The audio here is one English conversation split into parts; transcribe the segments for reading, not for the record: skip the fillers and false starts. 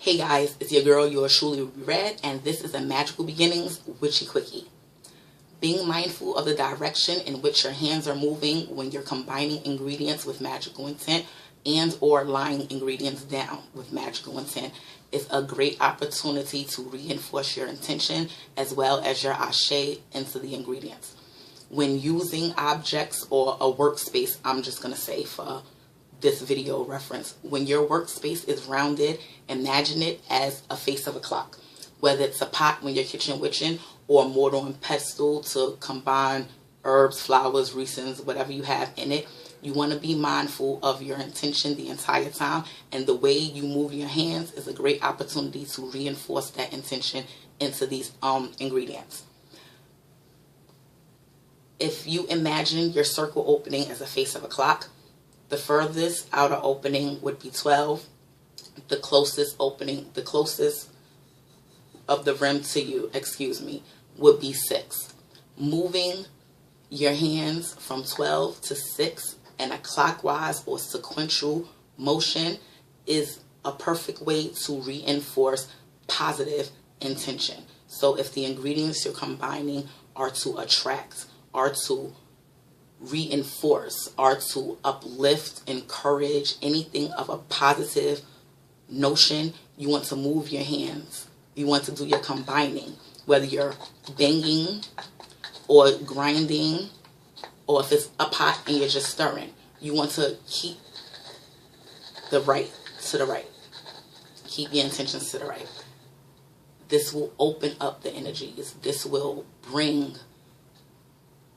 Hey guys, it's your girl, yours truly, Ruby Red, and this is a Magical Beginnings Witchy Quickie. Being mindful of the direction in which your hands are moving when you're combining ingredients with magical intent and or laying ingredients down with magical intent is a great opportunity to reinforce your intention as well as your ashe into the ingredients. When using objects or a workspace, I'm just going to say for this video reference, when your workspace is rounded, imagine it as a face of a clock. Whether it's a pot when you're kitchen witching or a mortar and pestle to combine herbs, flowers, resins, whatever you have in it, you want to be mindful of your intention the entire time, and the way you move your hands is a great opportunity to reinforce that intention into these ingredients. If you imagine your circle opening as a face of a clock, the furthest outer opening would be 12. The closest opening, the closest of the rim to you, would be 6. Moving your hands from 12 to 6 in a clockwise or sequential motion is a perfect way to reinforce positive intention. So if the ingredients you're combining are to attract, are to reinforce, are to uplift, encourage, anything of a positive notion, you want to move your hands. You want to do your combining, whether you're banging or grinding, or if it's a pot and you're just stirring. You want to keep the right to the right. Keep your intentions to the right. This will open up the energies. This will bring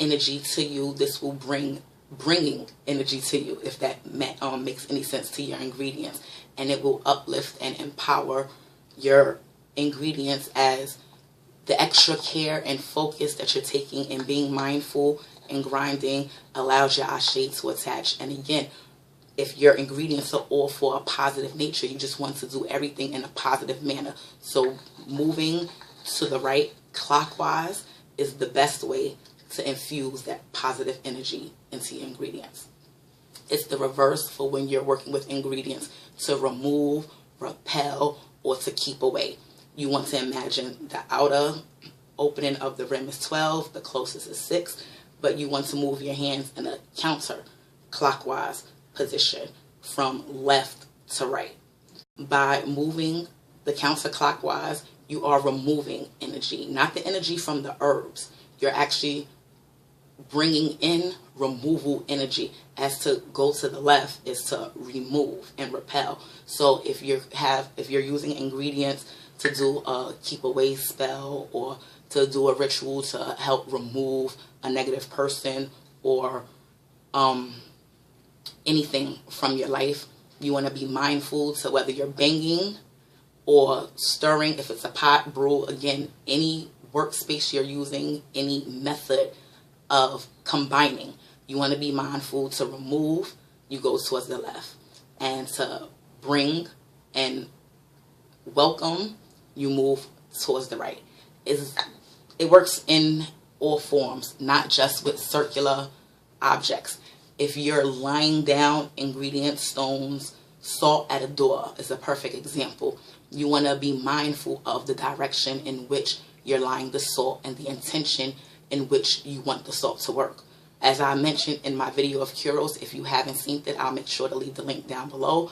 energy to you. This will bringing energy to you, if that makes any sense to your ingredients, and it will uplift and empower your ingredients as the extra care and focus that you're taking and being mindful and grinding allows your ashe to attach. And again, if your ingredients are all for a positive nature, you just want to do everything in a positive manner. So moving to the right clockwise is the best way to infuse that positive energy into your ingredients. It's the reverse for when you're working with ingredients to remove, repel, or to keep away. You want to imagine the outer opening of the rim is 12, the closest is 6, but you want to move your hands in a counter-clockwise position from left to right. By moving the counterclockwise, you are removing energy, not the energy from the herbs. You're actually bringing in removal energy. As to go to the left is to remove and repel. So if you're using ingredients to do a keep away spell or to do a ritual to help remove a negative person or anything from your life, you want to be mindful to whether you're banging or stirring, if it's a pot, brew, again, any workspace you're using, any method of combining, you want to be mindful to remove, you go towards the left, and to bring and welcome, you move towards the right. It works in all forms, not just with circular objects. If you're laying down ingredients, stones, salt at a door is a perfect example. You want to be mindful of the direction in which you're laying the salt and the intention in which you want the salt to work. As I mentioned in my video of curios, if you haven't seen it, I'll make sure to leave the link down below.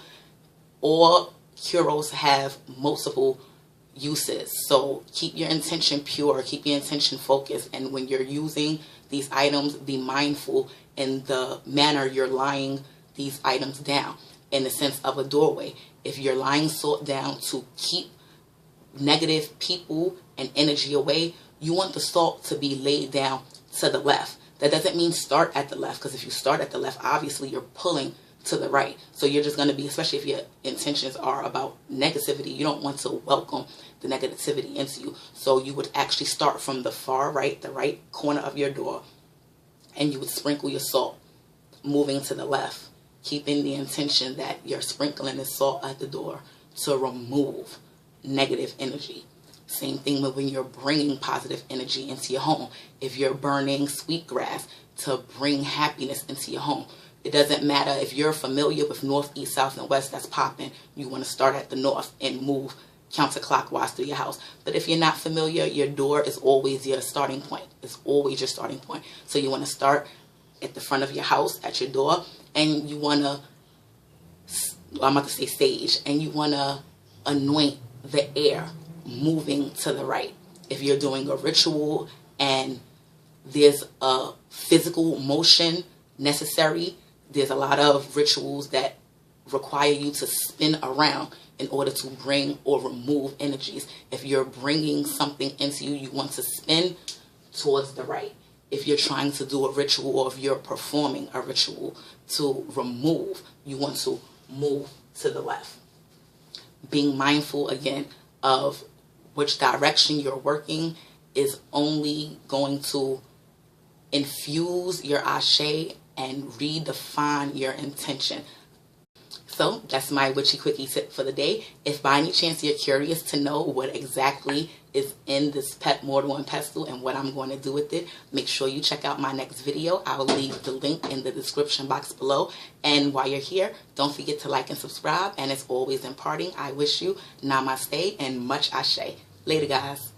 All curios have multiple uses, so keep your intention pure, keep your intention focused, and when you're using these items, be mindful in the manner you're laying these items down. In the sense of a doorway, if you're laying salt down to keep negative people and energy away, you want the salt to be laid down to the left. That doesn't mean start at the left, because if you start at the left, obviously you're pulling to the right. So you're just going to be, especially if your intentions are about negativity, you don't want to welcome the negativity into you. So you would actually start from the far right, the right corner of your door, and you would sprinkle your salt, moving to the left, keeping the intention that you're sprinkling the salt at the door to remove negative energy. Same thing with when you're bringing positive energy into your home. If you're burning sweetgrass to bring happiness into your home, It doesn't matter if you're familiar with north, east, south, and west, that's popping. You want to start at the north and move counterclockwise through your house. But if you're not familiar, your door is always your starting point. It's always your starting point. So you want to start at the front of your house, at your door, and you want to, I'm about to say sage, and you want to anoint the air moving to the right. If you're doing a ritual and there's a physical motion necessary, there's a lot of rituals that require you to spin around in order to bring or remove energies. If you're bringing something into you, you want to spin towards the right. If you're trying to do a ritual, or if you're performing a ritual to remove, you want to move to the left. Being mindful again of which direction you're working is only going to infuse your ashe and redefine your intention. So that's my witchy quickie tip for the day. If by any chance you're curious to know what exactly is in this pet mortar and pestle and what I'm going to do with it, make sure you check out my next video. I'll leave the link in the description box below. And while you're here, don't forget to like and subscribe. And as always in parting, I wish you namaste and much ashe. Later, guys.